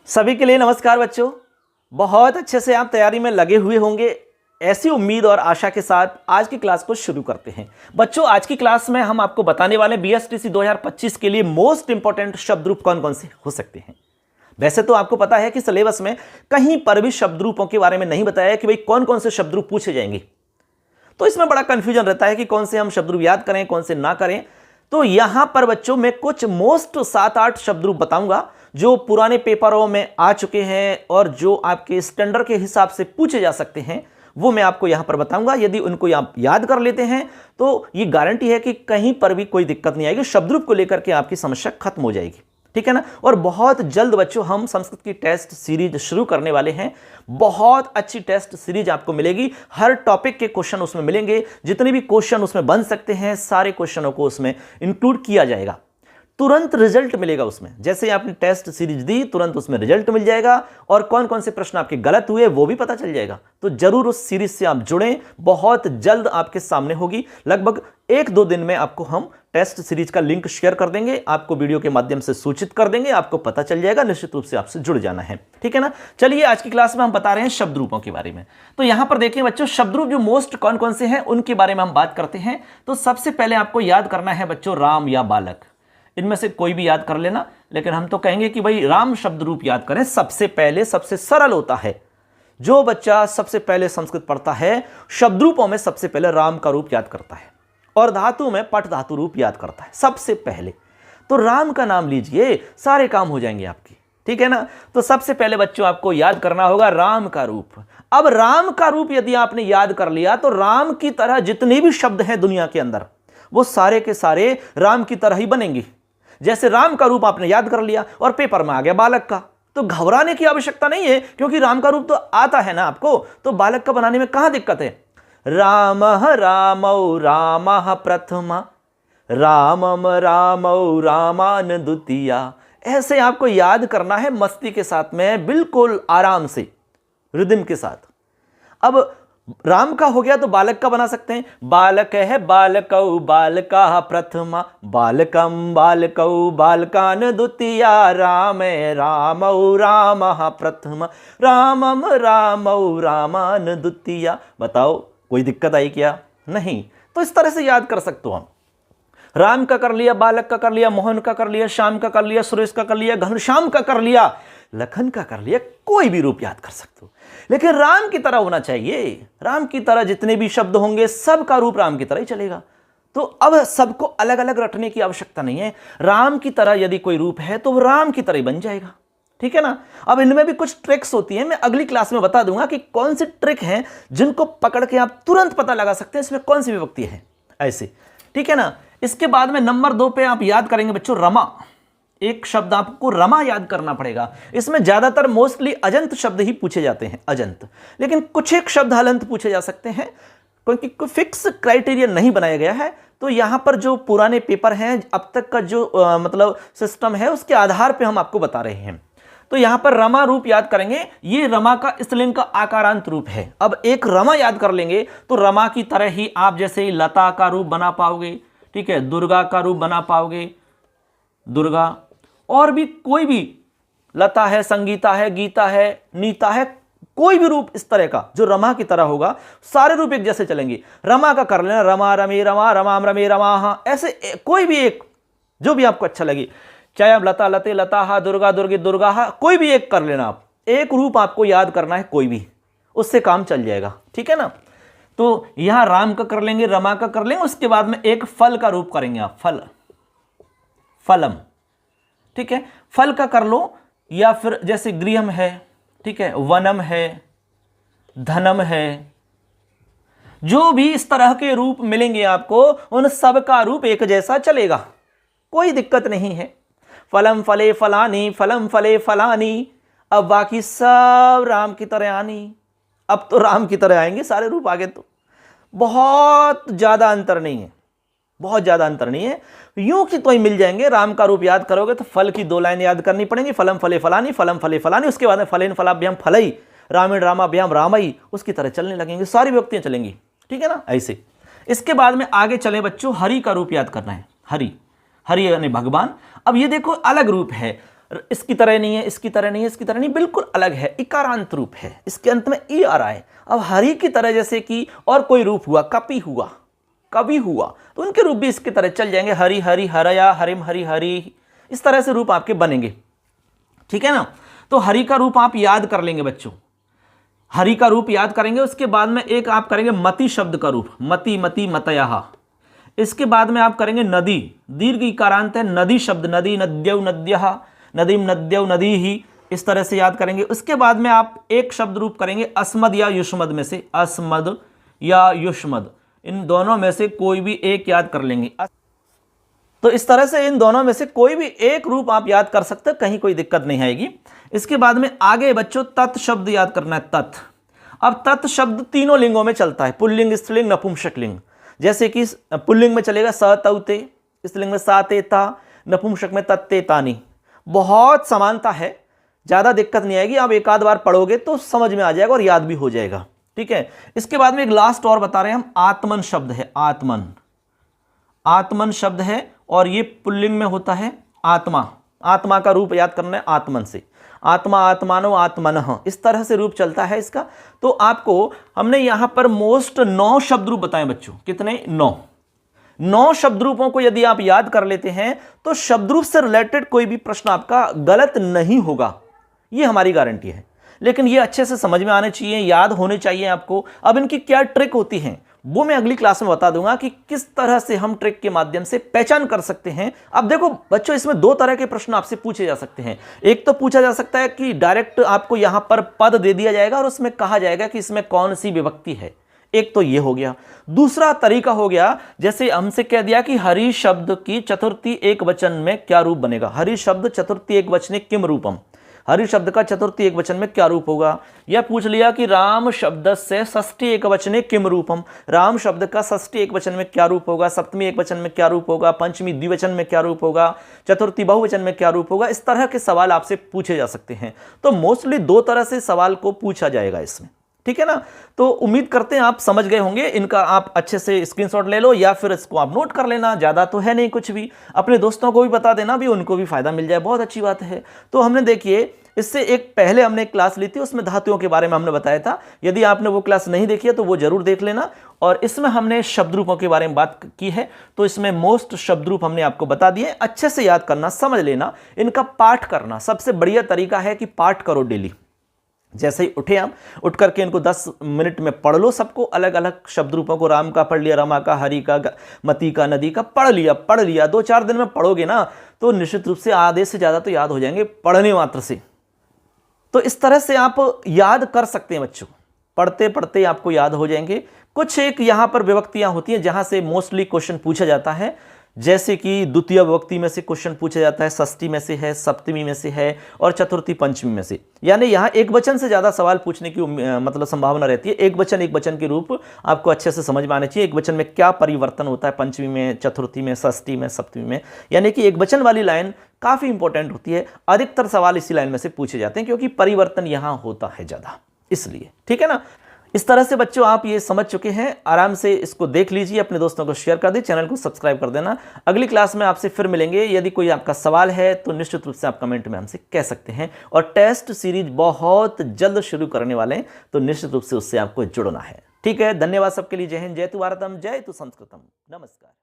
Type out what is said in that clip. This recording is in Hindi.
सभी के लिए नमस्कार बच्चों। बहुत अच्छे से आप तैयारी में लगे हुए होंगे, ऐसी उम्मीद और आशा के साथ आज की क्लास को शुरू करते हैं। बच्चों, आज की क्लास में हम आपको बताने वाले बीएसटीसी 2025 के लिए मोस्ट इंपॉर्टेंट शब्द रूप कौन कौन से हो सकते हैं। वैसे तो आपको पता है कि सिलेबस में कहीं पर भी शब्द रूपों के बारे में नहीं बताया कि भाई कौन कौन से शब्द रूप पूछे जाएंगे, तो इसमें बड़ा कंफ्यूजन रहता है कि कौन से हम शब्द रूप याद करें कौन से ना करें। तो यहां पर बच्चों मैं कुछ मोस्ट 7-8 शब्द रूप बताऊंगा जो पुराने पेपरों में आ चुके हैं और जो आपके स्टैंडर्ड के हिसाब से पूछे जा सकते हैं, वो मैं आपको यहां पर बताऊंगा। यदि उनको आप याद कर लेते हैं तो ये गारंटी है कि कहीं पर भी कोई दिक्कत नहीं आएगी, शब्द रूप को लेकर के आपकी समस्या खत्म हो जाएगी, ठीक है ना। और बहुत जल्द बच्चों हम संस्कृत की टेस्ट सीरीज शुरू करने वाले हैं। बहुत अच्छी टेस्ट सीरीज आपको मिलेगी, हर टॉपिक के क्वेश्चन उसमें मिलेंगे, जितने भी क्वेश्चन उसमें बन सकते हैं सारे क्वेश्चनों को उसमें इंक्लूड किया जाएगा। तुरंत रिजल्ट मिलेगा उसमें, जैसे आपने टेस्ट सीरीज दी तुरंत उसमें रिजल्ट मिल जाएगा और कौन कौन से प्रश्न आपके गलत हुए वो भी पता चल जाएगा। तो जरूर उस सीरीज से आप जुड़ें, बहुत जल्द आपके सामने होगी। लगभग 1-2 दिन में आपको हम टेस्ट सीरीज का लिंक शेयर कर देंगे, आपको वीडियो के माध्यम से सूचित कर देंगे, आपको पता चल जाएगा। निश्चित रूप से आपसे जुड़ जाना है, ठीक है ना। चलिए आज की क्लास में हम बता रहे हैं शब्द रूपों के बारे में। तो यहां पर देखिए बच्चों, शब्द रूप जो मोस्ट कौन कौन से हैं उनके बारे में हम बात करते हैं। तो सबसे पहले आपको याद करना है बच्चों राम या बालक, इनमें से कोई भी याद कर लेना, लेकिन हम तो कहेंगे कि भाई राम शब्द रूप याद करें सबसे पहले। सबसे सरल होता है, जो बच्चा सबसे पहले संस्कृत पढ़ता है शब्द रूपों में सबसे पहले राम का रूप याद करता है और धातु में पट धातु रूप याद करता है सबसे पहले। तो राम का नाम लीजिए, सारे काम हो जाएंगे आपकी, ठीक है ना। तो सबसे पहले बच्चों आपको याद करना होगा राम का रूप। अब राम का रूप यदि आपने याद कर लिया तो राम की तरह जितने भी शब्द हैं दुनिया के अंदर वो सारे के सारे राम की तरह ही बनेंगे। जैसे राम का रूप आपने याद कर लिया और पेपर में आ गया बालक का, तो घबराने की आवश्यकता नहीं है, क्योंकि राम का रूप तो आता है ना आपको, तो बालक का बनाने में कहां दिक्कत है। रामः रामौ रामः प्रथमा रामम रामौ रामान द्वितीया, ऐसे आपको याद करना है मस्ती के साथ में, बिल्कुल आराम से, रिदम के साथ। अब राम का हो गया तो बालक का बना सकते हैं। बालक है बालकौ बालका प्रथमा बालकम बालकौ बालकान द्वितीया राम रामौ रामः प्रथमा रामम रामौ रामान द्वितीया। बताओ कोई दिक्कत आई क्या? नहीं। तो इस तरह से याद कर सकते हो हम। राम का कर लिया, बालक का कर लिया, मोहन का कर लिया, श्याम का कर लिया, सुरेश का कर लिया, घनश्याम का कर लिया, लखन का कर लिया, कोई भी रूप याद कर सकते हो, लेकिन राम की तरह होना चाहिए। राम की तरह जितने भी शब्द होंगे सबका रूप राम की तरह ही चलेगा। तो अब सबको अलग अलग रटने की आवश्यकता नहीं है, राम की तरह यदि कोई रूप है तो राम की तरह ही बन जाएगा, ठीक है ना। अब इनमें भी कुछ ट्रिक्स होती हैं, मैं अगली क्लास में बता दूंगा कि कौन सी ट्रिक है जिनको पकड़ के आप तुरंत पता लगा सकते हैं इसमें कौन सी विभक्ति है, ऐसे, ठीक है ना। इसके बाद में नंबर 2 पे आप याद करेंगे बच्चों रमा। एक शब्द आपको रमा याद करना पड़ेगा। इसमें ज्यादातर मोस्टली अजंत शब्द ही पूछे जाते हैं, अजंत, लेकिन कुछ एक शब्द हलंत पूछे जा सकते हैं, क्योंकि कोई फिक्स क्राइटेरिया नहीं बनाया गया है। तो यहां पर जो पुराने पेपर हैं, अब तक का जो मतलब सिस्टम है, उसके आधार पर हम आपको बता रहे हैं। तो यहां पर रमा रूप याद करेंगे, ये रमा का स्त्रीलिंग का आकारांत रूप है। अब एक रमा याद कर लेंगे तो रमा की तरह ही आप जैसे लता का रूप बना पाओगे, ठीक है, दुर्गा का रूप बना पाओगे, दुर्गा, और भी कोई भी, लता है, संगीता है, गीता है, नीता है, कोई भी रूप इस तरह का जो रमा की तरह होगा, सारे रूप एक जैसे चलेंगे। रमा का कर लेना, रमा रमे रमा रमाम रमे रमा, ऐसे कोई भी एक जो भी आपको अच्छा लगे, चाहे आप लता लते लता, दुर्गा दुर्गे दुर्गा, कोई भी एक कर लेना। आप एक रूप आपको याद करना है, कोई भी, उससे काम चल जाएगा, ठीक है ना। तो यहां राम का कर लेंगे, रमा का कर लेंगे, उसके बाद में एक फल का रूप करेंगे आप, फल, फलम, ठीक है, फल का कर लो, या फिर जैसे गृहम है, ठीक है, वनम है, धनम है, जो भी इस तरह के रूप मिलेंगे आपको, उन सब का रूप एक जैसा चलेगा, कोई दिक्कत नहीं है। फलम फले फलानी, फलम फले फलानी, अब बाकी सब राम की तरह आनी। अब तो राम की तरह आएंगे सारे रूप, आगे तो बहुत ज्यादा अंतर नहीं है, बहुत ज्यादा अंतर नहीं है, यूं कि तो ही मिल जाएंगे। राम का रूप याद करोगे तो फल की 2 लाइन याद करनी पड़ेंगी, फलम फले फलानी, फलम फले फलानी, उसके बाद में फलेन फलाभ्याम फलई, रामेण रामाभ्याम रामई, उसकी तरह चलने लगेंगे, सारी व्यक्तियां चलेंगी, ठीक है ना, ऐसे। इसके बाद में आगे चले बच्चों, हरि का रूप याद करना है, हरि, हरि यानी भगवान। अब ये देखो अलग रूप है, इसकी तरह नहीं है, इसकी तरह नहीं है, इसकी तरह नहीं, बिल्कुल अलग है, इकारांत रूप है, इसके अंत में ई आ रहा है। अब हरि की तरह जैसे कि और कोई रूप हुआ, कपि हुआ, कवि हुआ, तो उनके रूप भी इसकी तरह चल जाएंगे, हरि हरि हरया हरिम हरि हरि, इस तरह से रूप आपके बनेंगे। ठीक है ना। तो हरि का रूप आप याद कर लेंगे बच्चों, हरि का रूप याद करेंगे। उसके बाद में एक आप करेंगे मति शब्द का रूप, मति मति मतयः। इसके बाद में आप करेंगे नदी, दीर्घ इकारांत है, नदी शब्द, नदी नद्यौ नद्यः, नदीम नद्यौ नदी ही, इस तरह से याद करेंगे। उसके बाद में आप एक शब्द रूप करेंगे अस्मद या युष्मद में से, अस्मद या युष्मद, इन दोनों में से कोई भी एक याद कर लेंगे। तो इस तरह से इन दोनों में से कोई भी एक रूप आप याद कर सकते हैं, कहीं कोई दिक्कत नहीं आएगी। इसके बाद में आगे बच्चों तत् शब्द याद करना है, तत्। अब तत् शब्द तीनों लिंगों में चलता है, पुल्लिंग, स्त्रीलिंग, नपुंसक लिंग। जैसे कि पुल्लिंग में चलेगा स तौ ते, स्त्रीलिंग में सा ते ता, नपुंसक में तत्ते तानी। बहुत समानता है, ज़्यादा दिक्कत नहीं आएगी, आप एक आध बार पढ़ोगे तो समझ में आ जाएगा और याद भी हो जाएगा। ठीक है। इसके बाद में एक लास्ट और बता रहे हैं हम, आत्मन शब्द है, आत्मन, आत्मन शब्द है और ये पुल्लिंग में होता है, आत्मा, आत्मा का रूप याद करना है आत्मन से, आत्मा आत्मानो आत्मनः, इस तरह से रूप चलता है इसका। तो आपको हमने यहां पर मोस्ट 9 शब्द रूप बताए बच्चों, कितने? 9 शब्द रूपों को यदि आप याद कर लेते हैं तो शब्द रूप से रिलेटेड कोई भी प्रश्न आपका गलत नहीं होगा, ये हमारी गारंटी है। लेकिन ये अच्छे से समझ में आने चाहिए, याद होने चाहिए आपको। अब इनकी क्या ट्रिक होती है वो मैं अगली क्लास में बता दूंगा कि किस तरह से हम ट्रिक के माध्यम से पहचान कर सकते हैं। अब देखो बच्चों, इसमें 2 तरह के प्रश्न आपसे पूछे जा सकते हैं। एक तो पूछा जा सकता है कि डायरेक्ट आपको यहां पर पद दे दिया जाएगा और उसमें कहा जाएगा कि इसमें कौन सी विभक्ति है, एक तो ये हो गया। दूसरा तरीका हो गया, जैसे हमसे कह दिया कि हरि शब्द की चतुर्थी एक वचन में क्या रूप बनेगा, हरि शब्द चतुर्थी एक वचने किम रूपम, हरि शब्द का चतुर्थी एक वचन में क्या रूप होगा। यह पूछ लिया कि राम शब्द से षष्ठी एक वचने किम रूपम, राम शब्द का षष्ठी एक वचन में क्या रूप होगा, सप्तमी एक वचन में क्या रूप होगा, पंचमी द्विवचन में क्या रूप होगा, चतुर्थी बहुवचन में क्या रूप होगा। इस तरह के सवाल आपसे पूछे जा सकते हैं। तो मोस्टली 2 तरह से सवाल को पूछा जाएगा इसमें। ठीक है ना। तो उम्मीद करते हैं आप समझ गए होंगे। इनका आप अच्छे से स्क्रीनशॉट ले लो या फिर इसको आप नोट कर लेना, ज़्यादा तो है नहीं कुछ भी। अपने दोस्तों को भी बता देना, भी उनको भी फायदा मिल जाए, बहुत अच्छी बात है। तो हमने देखिए इससे एक पहले हमने एक क्लास ली थी, उसमें धातुओं के बारे में हमने बताया था। यदि आपने वो क्लास नहीं देखी है तो वो जरूर देख लेना। और इसमें हमने शब्द रूपों के बारे में बात की है, तो इसमें मोस्ट शब्द रूप हमने आपको बता दिए। अच्छे से याद करना, समझ लेना, इनका पाठ करना सबसे बढ़िया तरीका है कि पाठ करो डेली। जैसे ही उठे आप, उठ करके इनको 10 मिनट में पढ़ लो सबको, अलग अलग शब्द रूपों को, राम का पढ़ लिया, रमा का, हरि का, मति का, नदी का पढ़ लिया। 2-4 दिन में पढ़ोगे ना तो निश्चित रूप से आधे से ज़्यादा तो याद हो जाएंगे पढ़ने मात्र से। तो इस तरह से आप याद कर सकते हैं बच्चों, पढ़ते पढ़ते आपको याद हो जाएंगे। कुछ एक यहाँ पर विभक्तियाँ होती हैं जहाँ से मोस्टली क्वेश्चन पूछा जाता है, जैसे कि द्वितीय विभक्ति में से क्वेश्चन पूछा जाता है, षष्ठी में से है, सप्तमी में से है और चतुर्थी पंचमी में से। यानी यहाँ एक वचन से ज़्यादा सवाल पूछने की मतलब संभावना रहती है। एक वचन के रूप आपको अच्छे से समझ में आने चाहिए। एक वचन में क्या परिवर्तन होता है पंचमी में, चतुर्थी में, षष्ठी में, सप्तमी में। यानी कि एक वचन वाली लाइन काफ़ी इंपॉर्टेंट होती है। अधिकतर सवाल इसी लाइन में से पूछे जाते हैं क्योंकि परिवर्तन यहाँ होता है ज़्यादा, इसलिए। ठीक है ना। इस तरह से बच्चों आप ये समझ चुके हैं, आराम से इसको देख लीजिए, अपने दोस्तों को शेयर कर दें, चैनल को सब्सक्राइब कर देना। अगली क्लास में आपसे फिर मिलेंगे। यदि कोई आपका सवाल है तो निश्चित रूप से आप कमेंट में हमसे कह सकते हैं। और टेस्ट सीरीज बहुत जल्द शुरू करने वाले हैं, तो निश्चित रूप से उससे आपको जुड़ना है। ठीक है। धन्यवाद सबके लिए। जय हिंद, जय तु भारतम, जय तु संस्कृतम। नमस्कार।